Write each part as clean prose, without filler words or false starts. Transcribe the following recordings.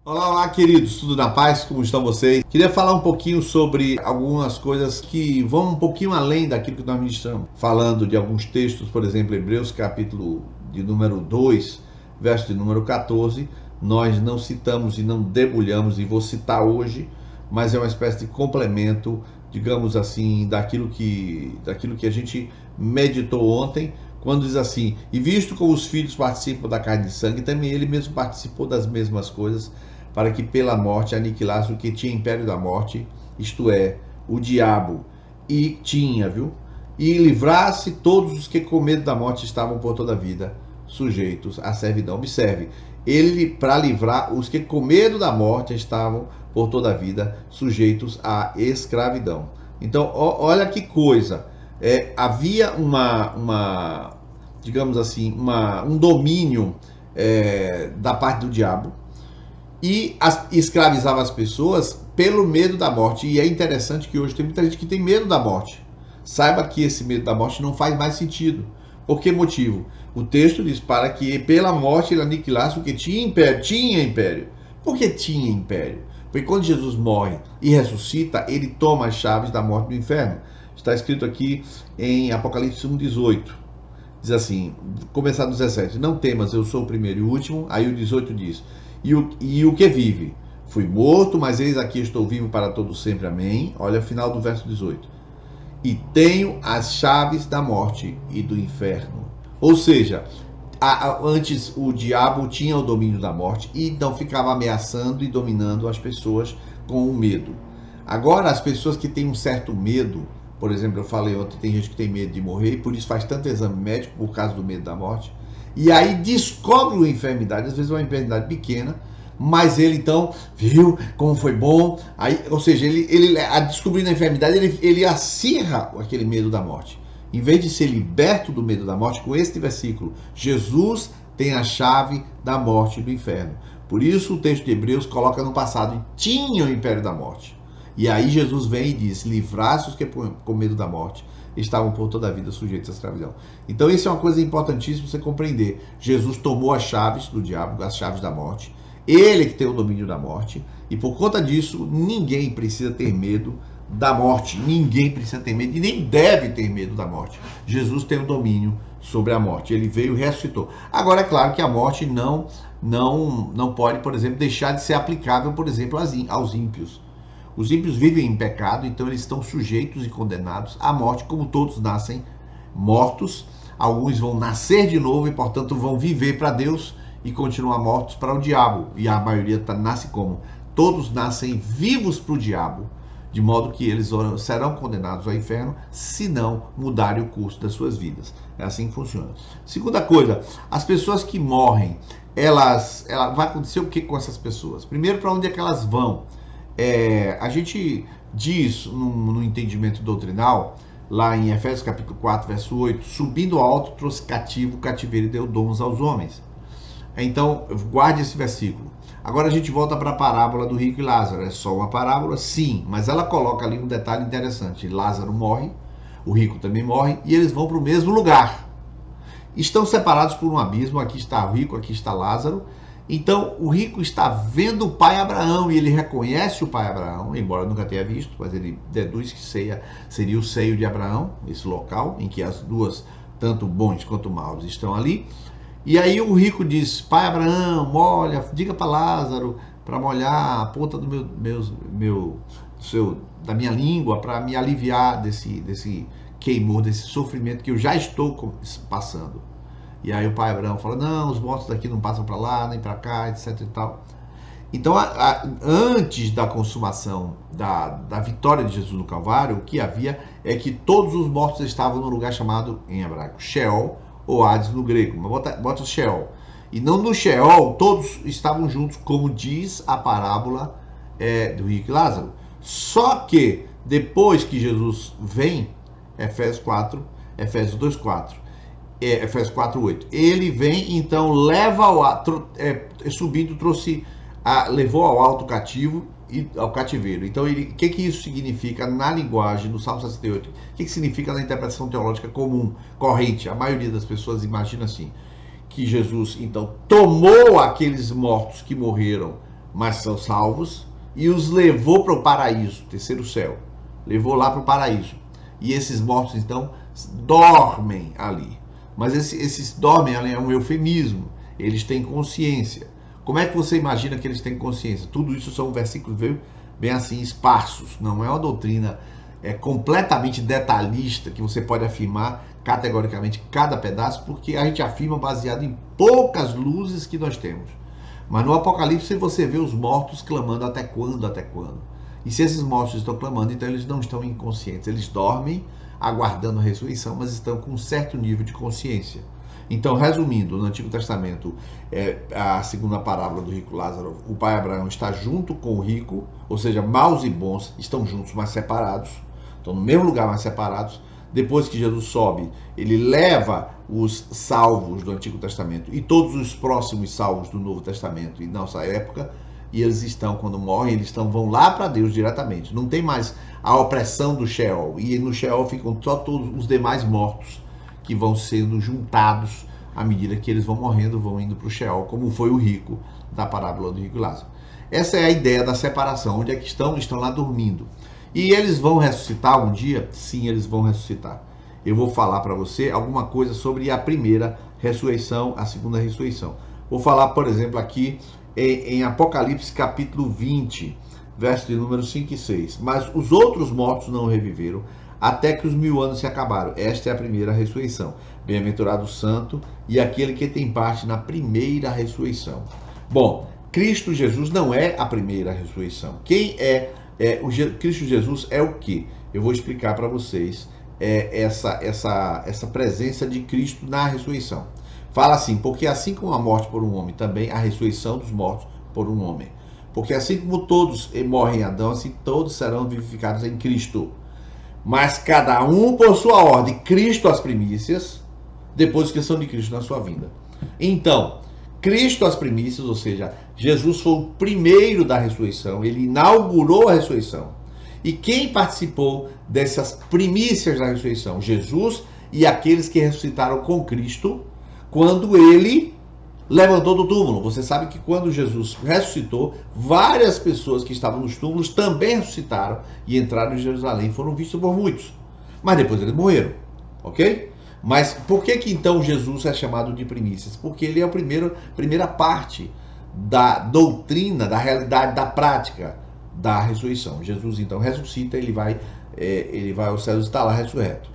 Olá, olá, queridos, tudo na paz? Como estão vocês? Queria falar um pouquinho sobre algumas coisas que vão um pouquinho além daquilo que nós ministramos. Falando de alguns textos, por exemplo, Hebreus capítulo de número 2, verso de número 14, nós não citamos e não debulhamos, e vou citar hoje, mas é uma espécie de complemento, digamos assim, daquilo que a gente meditou ontem, quando diz assim: e visto como os filhos participam da carne e sangue, também ele mesmo participou das mesmas coisas, para que pela morte aniquilasse o que tinha império da morte, isto é, o diabo, e livrasse todos os que com medo da morte estavam por toda a vida sujeitos à servidão. Observe, ele para livrar os que com medo da morte estavam por toda a vida sujeitos à escravidão. Então, olha que coisa, havia digamos assim, um domínio da parte do diabo, e escravizava as pessoas pelo medo da morte. E é interessante que hoje tem muita gente que tem medo da morte. Saiba que esse medo da morte não faz mais sentido. Por que motivo? O texto diz: para que pela morte ele aniquilasse o que tinha império. Tinha império. Por que tinha império? Porque quando Jesus morre e ressuscita, ele toma as chaves da morte do inferno. Está escrito aqui em Apocalipse 1,18. Diz assim, começar do 17: não temas, eu sou o primeiro e o último. Aí o 18 diz: e o que vive? Fui morto, mas eis aqui estou vivo para todo sempre. Amém. Olha o final do verso 18. E tenho as chaves da morte e do inferno. Ou seja, antes o diabo tinha o domínio da morte e então ficava ameaçando e dominando as pessoas com o medo. Agora, as pessoas que têm um certo medo, por exemplo, eu falei ontem, tem gente que tem medo de morrer e por isso faz tanto exame médico por causa do medo da morte. E aí descobre uma enfermidade, às vezes uma enfermidade pequena, mas ele então viu como foi bom. Aí, ou seja, ele descobrindo a enfermidade, ele acirra aquele medo da morte. Em vez de ser liberto do medo da morte, com este versículo, Jesus tem a chave da morte e do inferno. Por isso o texto de Hebreus coloca no passado: tinha o império da morte. E aí Jesus vem e diz: livrasse os que com medo da morte estavam por toda a vida sujeitos à escravidão. Então isso é uma coisa importantíssima você compreender. Jesus tomou as chaves do diabo, as chaves da morte. Ele que tem o domínio da morte. E por conta disso, ninguém precisa ter medo da morte. Ninguém precisa ter medo e nem deve ter medo da morte. Jesus tem o domínio sobre a morte. Ele veio e ressuscitou. Agora, é claro que a morte não pode, por exemplo, deixar de ser aplicável, por exemplo, aos ímpios. Os ímpios vivem em pecado, então eles estão sujeitos e condenados à morte, como todos nascem mortos. Alguns vão nascer de novo e, portanto, vão viver para Deus e continuar mortos para o diabo. E a maioria nasce como? Todos nascem vivos para o diabo, de modo que eles serão condenados ao inferno se não mudarem o curso das suas vidas. É assim que funciona. Segunda coisa, as pessoas que morrem, vai acontecer o que com essas pessoas? Primeiro, para onde é que elas vão? A gente diz no entendimento doutrinal, lá em Efésios capítulo 4, verso 8, subindo ao alto trouxe cativo o cativeiro e deu dons aos homens. Então, guarde esse versículo. Agora a gente volta para a parábola do rico e Lázaro. É só uma parábola? Sim, mas ela coloca ali um detalhe interessante. Lázaro morre, o rico também morre, e eles vão para o mesmo lugar. Estão separados por um abismo, aqui está o rico, aqui está Lázaro. Então, o rico está vendo o pai Abraão e ele reconhece o pai Abraão, embora nunca tenha visto, mas ele deduz que seria o seio de Abraão, esse local em que as duas, tanto bons quanto maus, estão ali. E aí o rico diz: pai Abraão, molha, diga para Lázaro para molhar a ponta da minha língua para me aliviar desse queimor, desse sofrimento que eu já estou passando. E aí o pai Abraão fala: não, os mortos daqui não passam para lá, nem para cá, etc e tal. Então, antes da consumação da vitória de Jesus no Calvário, o que havia é que todos os mortos estavam no lugar chamado, em hebraico, Sheol, ou Hades no grego. Mas bota o Sheol. E não no Sheol, todos estavam juntos, como diz a parábola do rico e Lázaro. Só que, depois que Jesus vem, Efésios 2:4, Efésios 4:8. Ele vem, então, subindo, levou ao alto cativo e ao cativeiro. Então, o que isso significa na linguagem do Salmo 68? O que significa na interpretação teológica comum, corrente? A maioria das pessoas imagina assim, que Jesus, então, tomou aqueles mortos que morreram mas são salvos, e os levou para o paraíso, terceiro céu. Levou lá para o paraíso. E esses mortos, então, dormem ali. Mas esses dormem ali é um eufemismo. Eles têm consciência. Como é que você imagina que eles têm consciência? Tudo isso são versículos bem assim, esparsos. Não é uma doutrina completamente detalhista que você pode afirmar categoricamente cada pedaço, porque a gente afirma baseado em poucas luzes que nós temos. Mas no Apocalipse você vê os mortos clamando até quando, até quando. E se esses mortos estão clamando, então eles não estão inconscientes. Eles dormem, aguardando a ressurreição, mas estão com um certo nível de consciência. Então, resumindo, no Antigo Testamento, a segunda parábola do rico Lázaro, o pai Abraão está junto com o rico, ou seja, maus e bons estão juntos, mas separados. Estão no mesmo lugar, mas separados. Depois que Jesus sobe, ele leva os salvos do Antigo Testamento e todos os próximos salvos do Novo Testamento e nossa época, e eles estão, quando morrem, vão lá para Deus diretamente. Não tem mais a opressão do Sheol, e no Sheol ficam só todos os demais mortos que vão sendo juntados à medida que eles vão morrendo, vão indo para o Sheol, como foi o rico da parábola do rico Lázaro. Essa é a ideia da separação. Onde é que estão? Estão lá dormindo. E eles vão ressuscitar um dia? Sim, eles vão ressuscitar. Eu vou falar para você alguma coisa sobre a primeira ressurreição, a segunda ressurreição. Vou falar, por exemplo, aqui em Apocalipse capítulo 20, verso de número 5 e 6. Mas os outros mortos não reviveram, até que os 1000 anos se acabaram. Esta é a primeira ressurreição. Bem-aventurado o santo e aquele que tem parte na primeira ressurreição. Bom, Cristo Jesus não é a primeira ressurreição. Quem Cristo Jesus é o que? Eu vou explicar para vocês essa presença de Cristo na ressurreição. Fala assim, porque assim como a morte por um homem, também a ressurreição dos mortos por um homem. Porque assim como todos morrem em Adão, assim todos serão vivificados em Cristo. Mas cada um por sua ordem, Cristo as primícias, depois que são de Cristo na sua vinda. Então, Cristo as primícias, ou seja, Jesus foi o primeiro da ressurreição, ele inaugurou a ressurreição. E quem participou dessas primícias da ressurreição? Jesus e aqueles que ressuscitaram com Cristo, quando ele levantou do túmulo. Você sabe que quando Jesus ressuscitou, várias pessoas que estavam nos túmulos também ressuscitaram e entraram em Jerusalém, foram vistos por muitos. Mas depois eles morreram, ok? Mas por que então Jesus é chamado de primícias? Porque ele é a primeira parte da doutrina, da realidade, da prática da ressurreição. Jesus então ressuscita, ele vai aos céus e está lá ressurreto.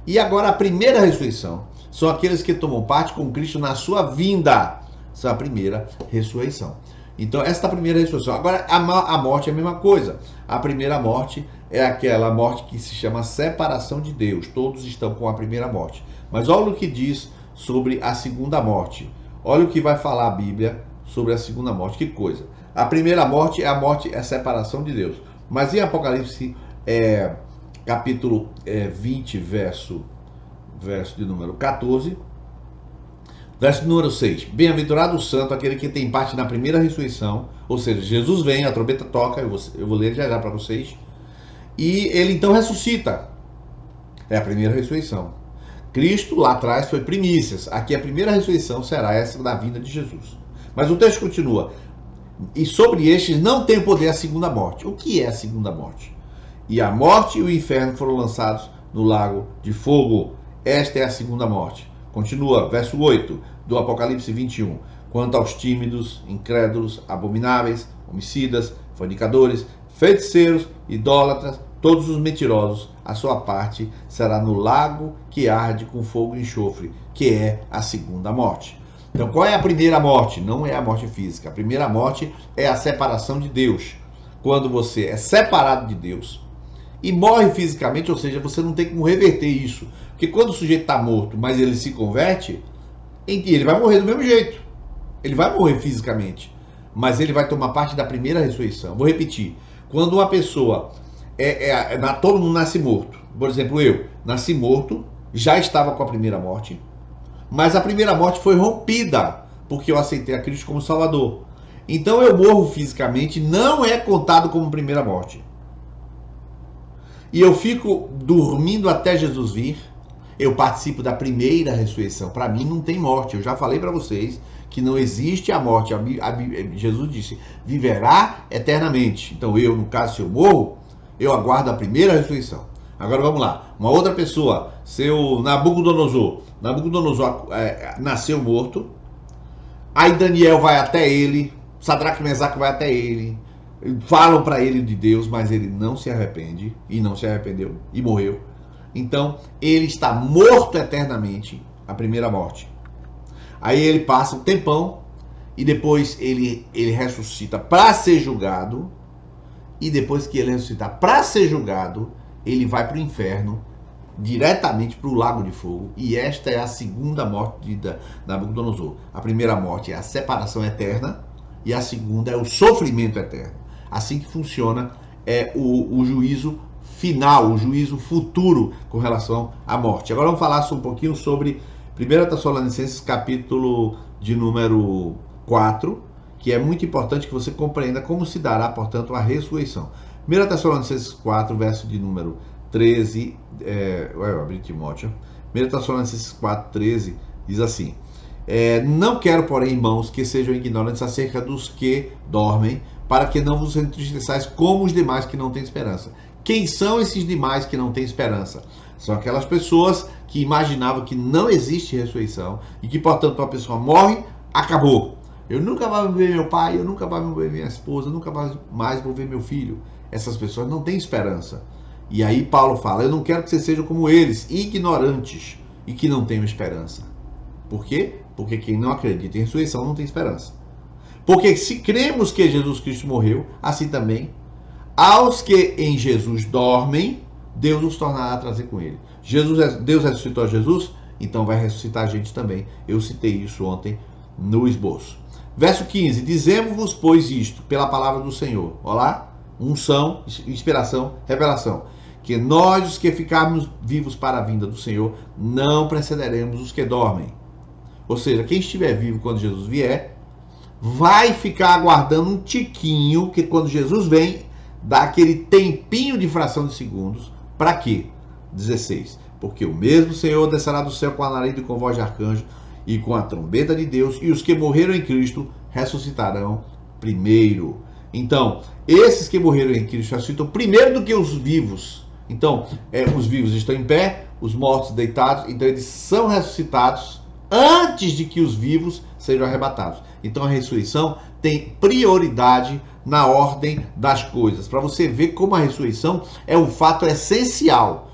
E agora a primeira ressurreição são aqueles que tomam parte com Cristo na sua vinda. Essa é a primeira ressurreição. Então, esta primeira ressurreição. Agora, a morte é a mesma coisa. A primeira morte é aquela morte que se chama separação de Deus. Todos estão com a primeira morte. Mas olha o que diz sobre a segunda morte. Olha o que vai falar a Bíblia sobre a segunda morte. Que coisa. A primeira morte é a separação de Deus. Mas em Apocalipse, capítulo 20, verso de número 14... Verso número 6. Bem-aventurado o santo, aquele que tem parte na primeira ressurreição. Ou seja, Jesus vem, a trombeta toca, eu vou ler já para vocês. E ele então ressuscita. É a primeira ressurreição. Cristo lá atrás foi primícias. Aqui a primeira ressurreição será essa da vinda de Jesus. Mas o texto continua. E sobre estes não tem poder a segunda morte. O que é a segunda morte? E a morte e o inferno foram lançados no lago de fogo. Esta é a segunda morte. Continua, verso 8 do Apocalipse 21. Quanto aos tímidos, incrédulos, abomináveis, homicidas, fornicadores, feiticeiros, idólatras, todos os mentirosos, a sua parte será no lago que arde com fogo e enxofre, que é a segunda morte. Então, qual é a primeira morte? Não é a morte física. A primeira morte é a separação de Deus. Quando você é separado de Deus e morre fisicamente, ou seja, você não tem como reverter isso. Porque quando o sujeito está morto, mas ele se converte, ele vai morrer do mesmo jeito. Ele vai morrer fisicamente, mas ele vai tomar parte da primeira ressurreição. Vou repetir. Quando uma pessoa, todo mundo nasce morto. Por exemplo, eu nasci morto, já estava com a primeira morte, mas a primeira morte foi rompida, porque eu aceitei a Cristo como Salvador. Então eu morro fisicamente, não é contado como primeira morte. E eu fico dormindo até Jesus vir. Eu participo da primeira ressurreição. Para mim não tem morte. Eu já falei para vocês que não existe a morte. Jesus disse, viverá eternamente. Então eu, no caso, se eu morro, eu aguardo a primeira ressurreição. Agora vamos lá, uma outra pessoa, seu Nabucodonosor. Nabucodonosor nasceu morto, aí Daniel vai até ele, Sadraque e Mesaque vai até ele, falam para ele de Deus, mas ele não se arrepende, e não se arrependeu, e morreu. Então, ele está morto eternamente, a primeira morte. Aí ele passa um tempão, e depois ele ressuscita para ser julgado, e depois que ele ressuscitar para ser julgado, ele vai para o inferno, diretamente para o lago de fogo, e esta é a segunda morte de Nabucodonosor. A primeira morte é a separação eterna, e a segunda é o sofrimento eterno. Assim que funciona o juízo final, o juízo futuro com relação à morte. Agora vamos falar um pouquinho sobre 1 Tessalonicenses, capítulo de número 4, que é muito importante que você compreenda como se dará, portanto, a ressurreição. 1 Tessalonicenses 4, verso de número 13, eu abri Timóteo. 1 Tessalonicenses 4, 13, diz assim: não quero, porém, irmãos, que sejam ignorantes acerca dos que dormem, para que não vos entristeçais como os demais que não têm esperança. Quem são esses demais que não têm esperança? São aquelas pessoas que imaginavam que não existe ressurreição e que, portanto, uma pessoa morre, acabou. Eu nunca mais vou ver meu pai, eu nunca mais vou ver minha esposa, eu nunca mais vou ver meu filho. Essas pessoas não têm esperança. E aí Paulo fala, eu não quero que vocês sejam como eles, ignorantes e que não tenham esperança. Por quê? Porque quem não acredita em ressurreição não tem esperança. Porque se cremos que Jesus Cristo morreu, assim também, aos que em Jesus dormem, Deus nos tornará a trazer com ele. Deus ressuscitou a Jesus, então vai ressuscitar a gente também. Eu citei isso ontem no esboço. Verso 15, dizemos-vos, pois, isto, pela palavra do Senhor. Olha lá, unção, inspiração, revelação. Que nós, os que ficarmos vivos para a vinda do Senhor, não precederemos os que dormem. Ou seja, quem estiver vivo quando Jesus vier, vai ficar aguardando um tiquinho, que quando Jesus vem, dá aquele tempinho de fração de segundos. Para quê? 16. Porque o mesmo Senhor descerá do céu com a alarido e com voz de arcanjo e com a trombeta de Deus, e os que morreram em Cristo ressuscitarão primeiro. Então, esses que morreram em Cristo ressuscitam primeiro do que os vivos. Então, os vivos estão em pé, os mortos deitados, então eles são ressuscitados antes de que os vivos sejam arrebatados. Então a ressurreição tem prioridade na ordem das coisas. Para você ver como a ressurreição é um fato essencial.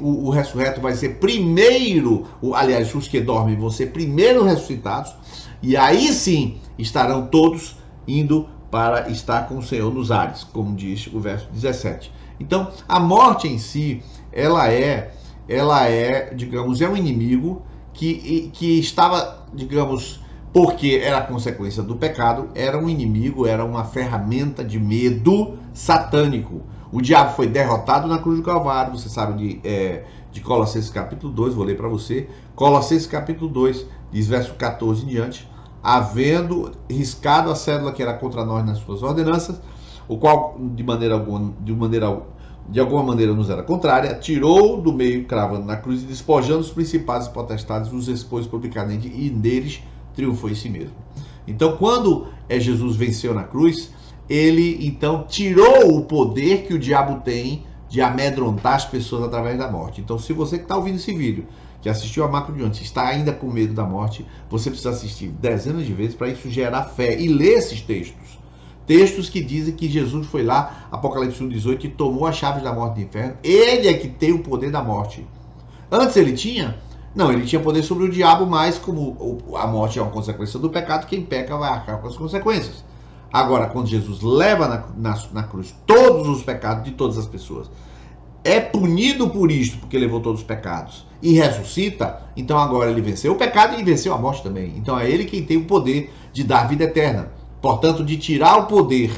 O ressurreto vai ser primeiro, aliás, os que dormem vão ser primeiro ressuscitados, e aí sim estarão todos indo para estar com o Senhor nos ares, como diz o verso 17. Então, a morte em si, ela é, digamos, é um inimigo que estava, digamos, porque era a consequência do pecado, era um inimigo, era uma ferramenta de medo satânico. O diabo foi derrotado na cruz do Calvário, você sabe de Colossenses capítulo 2, vou ler para você. Colossenses capítulo 2, diz verso 14 em diante, havendo riscado a cédula que era contra nós nas suas ordenanças, o qual de alguma maneira nos era contrária, tirou do meio, cravando na cruz e despojando os principados e potestades, os expôs publicamente e neles triunfou em si mesmo. Então, quando Jesus venceu na cruz, ele então tirou o poder que o diabo tem de amedrontar as pessoas através da morte. Então, se você que está ouvindo esse vídeo, que assistiu a Macro de ontem, está ainda com medo da morte, você precisa assistir dezenas de vezes para isso gerar fé e ler esses textos. Textos que dizem que Jesus foi lá, Apocalipse 1,18, e tomou as chaves da morte e do inferno. Ele é que tem o poder da morte. Antes ele tinha? Não, ele tinha poder sobre o diabo, mas como a morte é uma consequência do pecado, quem peca vai arcar com as consequências. Agora, quando Jesus leva na cruz todos os pecados de todas as pessoas, é punido por isto, porque levou todos os pecados, e ressuscita, então agora ele venceu o pecado e venceu a morte também. Então é ele quem tem o poder de dar vida eterna. Portanto, de tirar o poder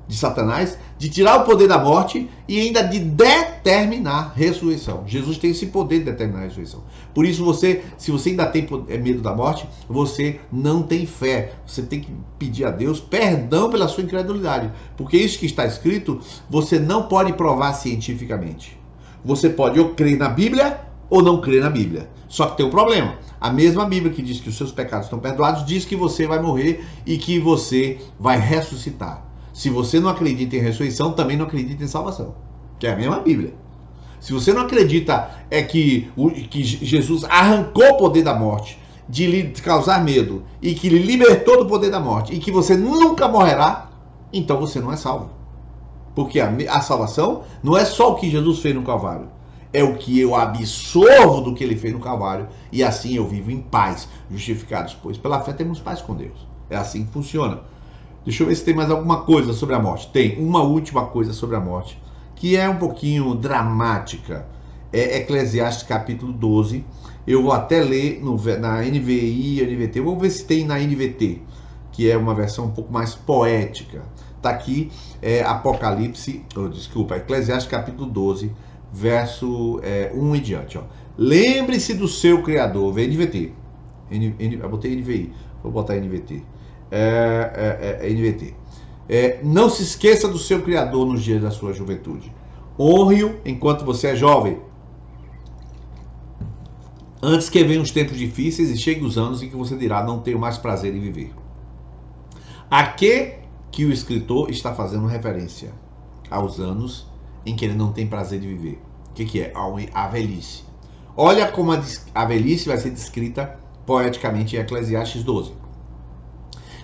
de Satanás, de tirar o poder da morte e ainda de determinar a ressurreição. Jesus tem esse poder de determinar a ressurreição. Por isso, se você ainda tem medo da morte, você não tem fé. Você tem que pedir a Deus perdão pela sua incredulidade. Porque isso que está escrito, você não pode provar cientificamente. Você pode ou crer na Bíblia ou não crê na Bíblia. Só que tem um problema. A mesma Bíblia que diz que os seus pecados estão perdoados, diz que você vai morrer e que você vai ressuscitar. Se você não acredita em ressurreição, também não acredita em salvação. Que é a mesma Bíblia. Se você não acredita que Jesus arrancou o poder da morte, de lhe causar medo, e que lhe libertou do poder da morte, e que você nunca morrerá, então você não é salvo. Porque a salvação não é só o que Jesus fez no Calvário. É o que eu absorvo do que ele fez no Calvário. E assim eu vivo em paz, justificados, pois pela fé temos paz com Deus. É assim que funciona. Deixa eu ver se tem mais alguma coisa sobre a morte. Tem uma última coisa sobre a morte, que é um pouquinho dramática. É Eclesiastes capítulo 12. Eu vou até ler na NVI, NVT. Vamos ver se tem na NVT, que é uma versão um pouco mais poética. Está aqui, Eclesiastes capítulo 12, verso 1 em diante. Ó. Lembre-se do seu Criador. Vem NVT. Eu botei NVI, vou botar NVT. NVT. Não se esqueça do seu Criador nos dias da sua juventude. Honre-o enquanto você é jovem. Antes que venham os tempos difíceis e cheguem os anos em que você dirá, não tenho mais prazer em viver. A que o escritor está fazendo referência? Aos anos em que ele não tem prazer de viver. O que é? A velhice. Olha como a velhice vai ser descrita poeticamente em Eclesiastes 12.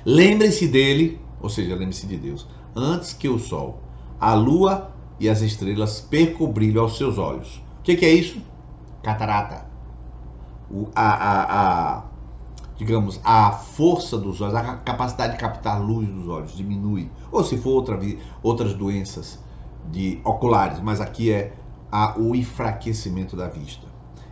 Lembre-se dele, ou seja, lembre-se de Deus, antes que o sol, a lua e as estrelas percam o brilho aos seus olhos. O que é isso? Catarata. Digamos, a força dos olhos, a capacidade de captar luz dos olhos diminui. Ou se for outras doenças oculares, mas aqui é o enfraquecimento da vista.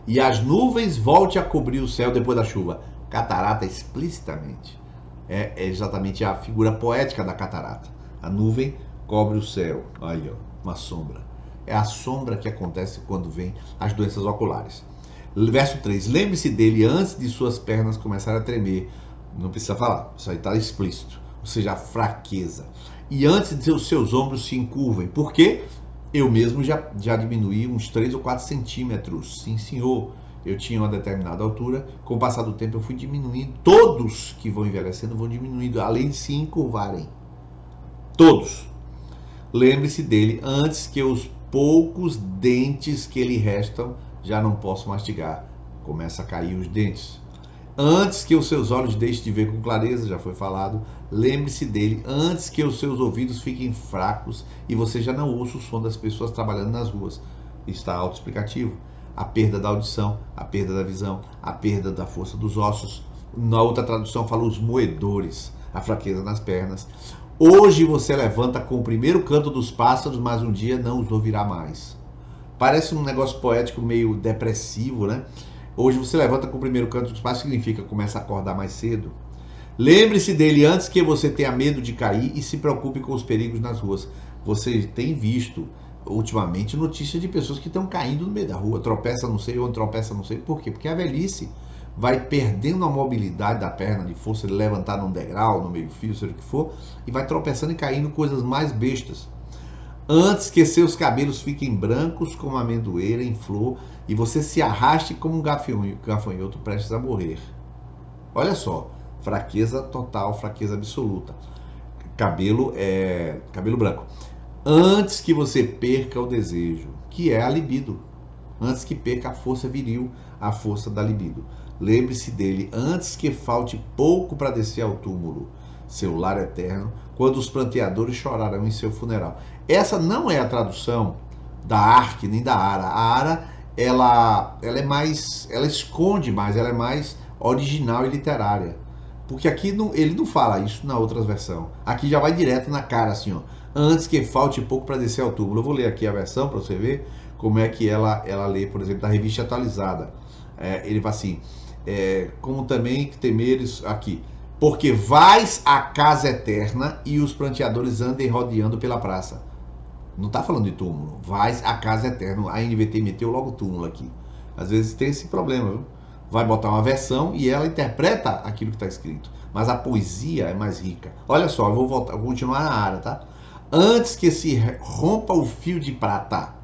E as nuvens volte a cobrir o céu depois da chuva. Catarata explicitamente. É exatamente a figura poética da catarata. A nuvem cobre o céu. Aí, ó, uma sombra. É a sombra que acontece quando vem as doenças oculares. Verso 3. Lembre-se dele antes de suas pernas começarem a tremer. Não precisa falar. Isso aí está explícito. Ou seja, a fraqueza. E antes de os seus ombros se encurvem. Por quê? Eu mesmo já diminuí uns 3 ou 4 centímetros. Sim, senhor. Eu tinha uma determinada altura. Com o passar do tempo eu fui diminuindo. Todos que vão envelhecendo vão diminuindo. Além de se encurvarem. Todos. Lembre-se dele antes que os poucos dentes que lhe restam já não posso mastigar. Começa a cair os dentes. Antes que os seus olhos deixem de ver com clareza, já foi falado. Lembre-se dele antes que os seus ouvidos fiquem fracos e você já não ouça o som das pessoas trabalhando nas ruas. Está autoexplicativo. A perda da audição, a perda da visão, a perda da força dos ossos. Na outra tradução fala os moedores, a fraqueza nas pernas. Hoje você levanta com o primeiro canto dos pássaros, mas um dia não os ouvirá mais. Parece um negócio poético meio depressivo, né? Hoje você levanta com o primeiro canto dos pássaros, significa começa a acordar mais cedo. Lembre-se dele antes que você tenha medo de cair e se preocupe com os perigos nas ruas. Você tem visto ultimamente notícias de pessoas que estão caindo no meio da rua, tropeça não sei onde, tropeça não sei por quê, porque a velhice vai perdendo a mobilidade da perna, de força de levantar num degrau, no meio-fio, seja o que for, e vai tropeçando e caindo coisas mais bestas. Antes que seus cabelos fiquem brancos como a amendoeira em flor e você se arraste como um gafanhoto prestes a morrer. Olha só, fraqueza total, fraqueza absoluta. Cabelo branco. Antes que você perca o desejo, que é a libido. Antes que perca a força viril, a força da libido. Lembre-se dele antes que falte pouco para descer ao túmulo, seu lar eterno, quando os pranteadores chorarão em seu funeral. Essa não é a tradução da Ark nem da Ara. A Ara, ela esconde mais, ela é mais original e literária. Porque aqui ele não fala isso na outra versão. Aqui já vai direto na cara, assim, ó. Antes que falte pouco para descer ao túmulo. Eu vou ler aqui a versão para você ver como é que ela lê, por exemplo, da revista atualizada. Ele fala assim, como também temeres aqui. Porque vais à casa eterna e os pranteadores andem rodeando pela praça. Não está falando de túmulo. Vais à casa eterna. A NVT meteu logo túmulo aqui. Às vezes tem esse problema, viu? Vai botar uma versão e ela interpreta aquilo que está escrito. Mas a poesia é mais rica. Olha só, eu vou continuar na área, tá? Antes que se rompa o fio de prata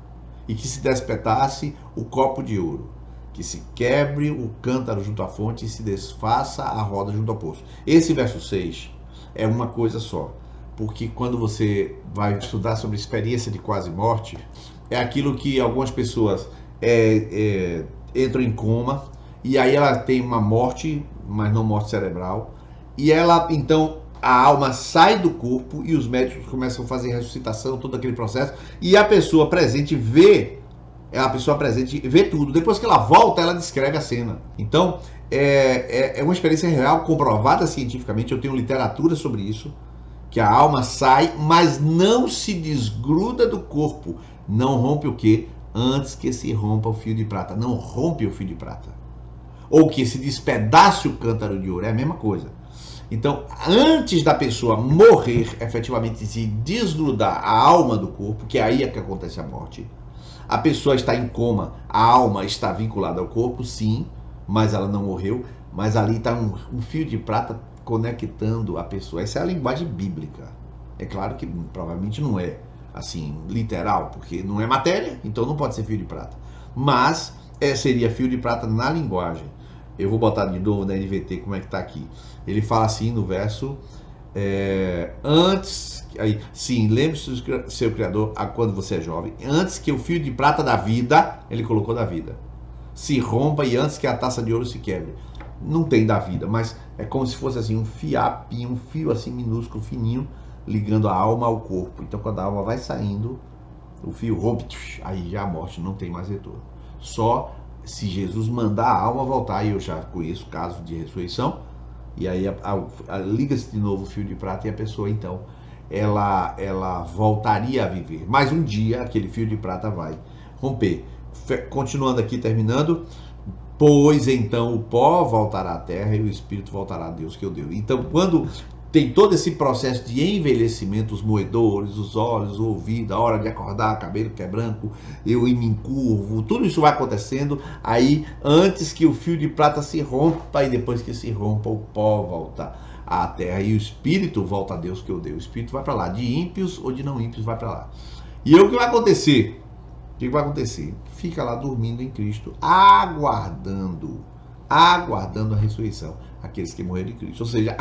e que se despetasse o copo de ouro. que se quebre o cântaro junto à fonte e se desfaça a roda junto ao poço. Esse verso 6 é uma coisa só, porque quando você vai estudar sobre experiência de quase morte, é aquilo que algumas pessoas entram em coma, e aí ela tem uma morte, mas não morte cerebral, e ela, então, a alma sai do corpo e os médicos começam a fazer ressuscitação, todo aquele processo, e a pessoa presente vê tudo. Depois que ela volta, ela descreve a cena. Então, é uma experiência real, comprovada cientificamente, eu tenho literatura sobre isso, que a alma sai, mas não se desgruda do corpo. Não rompe o quê? Antes que se rompa o fio de prata. Não rompe o fio de prata. Ou que se despedace o cântaro de ouro. É a mesma coisa. Então, antes da pessoa morrer, efetivamente se desgrudar a alma do corpo, que aí é que acontece a morte. A pessoa está em coma, a alma está vinculada ao corpo, sim, mas ela não morreu. Mas ali está um fio de prata conectando a pessoa. Essa é a linguagem bíblica. É claro que provavelmente não é assim literal, porque não é matéria, então não pode ser fio de prata. Mas seria fio de prata na linguagem. Eu vou botar de novo na NVT como é que está aqui. Ele fala assim no verso antes, aí, sim, lembre-se do seu Criador quando você é jovem, antes que o fio de prata da vida, ele colocou da vida, se rompa e antes que a taça de ouro se quebre. Não tem da vida, mas é como se fosse assim um fiapinho, um fio assim minúsculo, fininho, ligando a alma ao corpo. Então quando a alma vai saindo, o fio rompe, aí já a morte não tem mais retorno. Só se Jesus mandar a alma voltar, e eu já conheço casos de ressurreição, e aí liga-se de novo o fio de prata e a pessoa então, ela voltaria a viver. Mas um dia aquele fio de prata vai romper. Continuando aqui, terminando, pois então o pó voltará à terra e o espírito voltará a Deus que o deu. Então quando tem todo esse processo de envelhecimento, os moedores, os olhos, o ouvido, a hora de acordar, cabelo que é branco, eu me encurvo, tudo isso vai acontecendo aí antes que o fio de prata se rompa, e depois que se rompa o pó volta à terra e o espírito volta a Deus que o deu. O espírito vai para lá, de ímpios ou de não ímpios vai para lá. E aí o que vai acontecer? O que vai acontecer? Fica lá dormindo em Cristo, aguardando a ressurreição, aqueles que morreram em Cristo. Ou seja,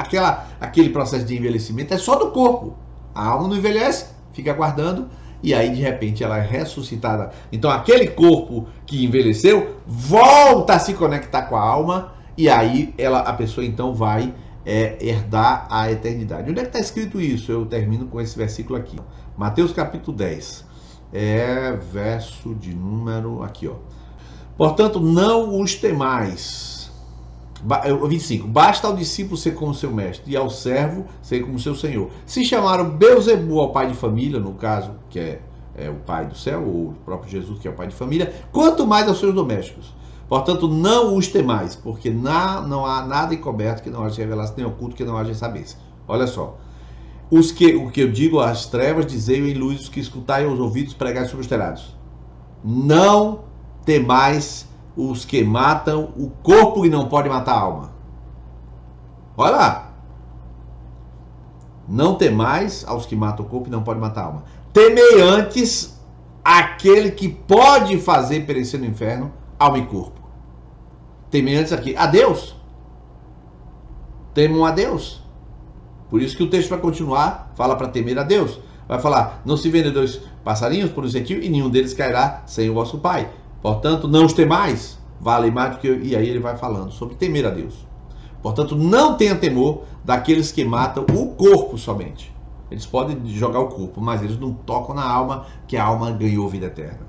aquele processo de envelhecimento é só do corpo. A alma não envelhece, fica aguardando, e aí de repente ela é ressuscitada. Então aquele corpo que envelheceu volta a se conectar com a alma, e aí a pessoa então vai herdar a eternidade. Onde é que está escrito isso? Eu termino com esse versículo aqui. Mateus capítulo 10. Verso de número aqui, ó. Portanto, não os temais. 25. Basta ao discípulo ser como seu mestre e ao servo ser como seu senhor. Se chamaram Beelzebul ao pai de família, no caso que é o pai do céu, ou o próprio Jesus que é o pai de família, quanto mais aos seus domésticos. Portanto, não os temais, porque não há nada encoberto que não haja revelado, nem oculto que não haja saber. Olha só. O que eu digo às trevas, dizei em luz, os que escutai aos ouvidos, pregai sobre os telhados. Não temais os que matam o corpo e não podem matar a alma. Olha lá. Não temais aos que matam o corpo e não podem matar a alma. Temei antes aquele que pode fazer perecer no inferno alma e corpo. Temei antes aqui a Deus. Temam a Deus. Por isso que o texto vai continuar, fala para temer a Deus. Vai falar, não se vendem 2 passarinhos por um centímetro e nenhum deles cairá sem o vosso Pai. Portanto, não os temais, vale mais do que eu. E aí ele vai falando sobre temer a Deus. Portanto, não tenha temor daqueles que matam o corpo somente. Eles podem jogar o corpo, mas eles não tocam na alma, que a alma ganhou vida eterna.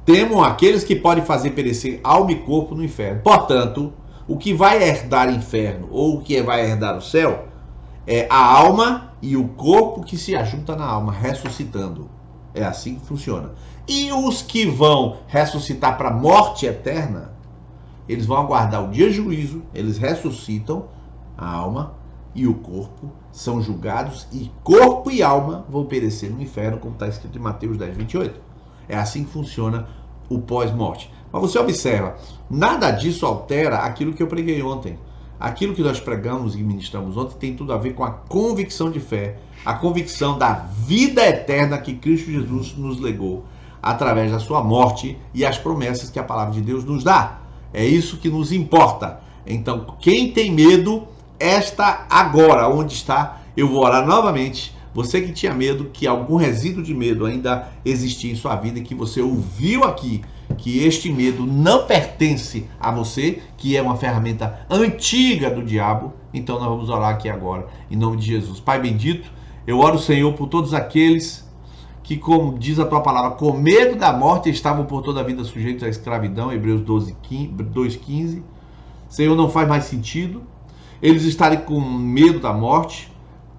Temam aqueles que podem fazer perecer alma e corpo no inferno. Portanto, o que vai herdar inferno ou o que vai herdar o céu é a alma e o corpo que se ajunta na alma, ressuscitando. É assim que funciona. E os que vão ressuscitar para a morte eterna, eles vão aguardar o dia de juízo, eles ressuscitam, a alma e o corpo são julgados, e corpo e alma vão perecer no inferno, como está escrito em Mateus 10, 28. É assim que funciona o pós-morte. Mas você observa, nada disso altera aquilo que eu preguei ontem. Aquilo que nós pregamos e ministramos ontem tem tudo a ver com a convicção de fé, a convicção da vida eterna que Cristo Jesus nos legou através da sua morte e as promessas que a palavra de Deus nos dá. É isso que nos importa. Então, quem tem medo, esta agora, onde está, eu vou orar novamente. Você que tinha medo, que algum resíduo de medo ainda existia em sua vida, que você ouviu aqui, que este medo não pertence a você, que é uma ferramenta antiga do diabo. Então nós vamos orar aqui agora, em nome de Jesus. Pai bendito, eu oro, Senhor, por todos aqueles que, como diz a tua palavra, com medo da morte estavam por toda a vida sujeitos à escravidão, Hebreus 2,15. Senhor, não faz mais sentido eles estarem com medo da morte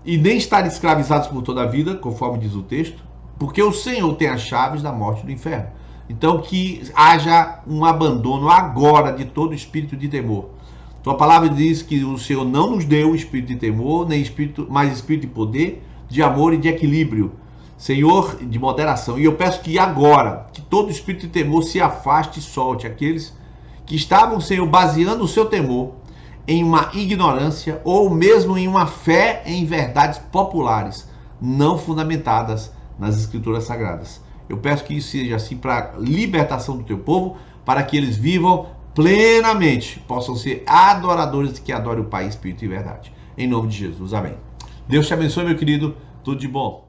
e nem estarem escravizados por toda a vida, conforme diz o texto, porque o Senhor tem as chaves da morte e do inferno. Então que haja um abandono agora de todo espírito de temor. Tua palavra diz que o Senhor não nos deu espírito de temor, nem espírito, mas espírito de poder, de amor e de equilíbrio. Senhor, de moderação. E eu peço que agora, que todo espírito de temor se afaste e solte aqueles que estavam, Senhor, baseando o seu temor em uma ignorância ou mesmo em uma fé em verdades populares, não fundamentadas nas escrituras sagradas. Eu peço que isso seja assim para a libertação do teu povo, para que eles vivam plenamente, possam ser adoradores que adorem o Pai, Espírito e verdade. Em nome de Jesus, amém. Deus te abençoe, meu querido, tudo de bom.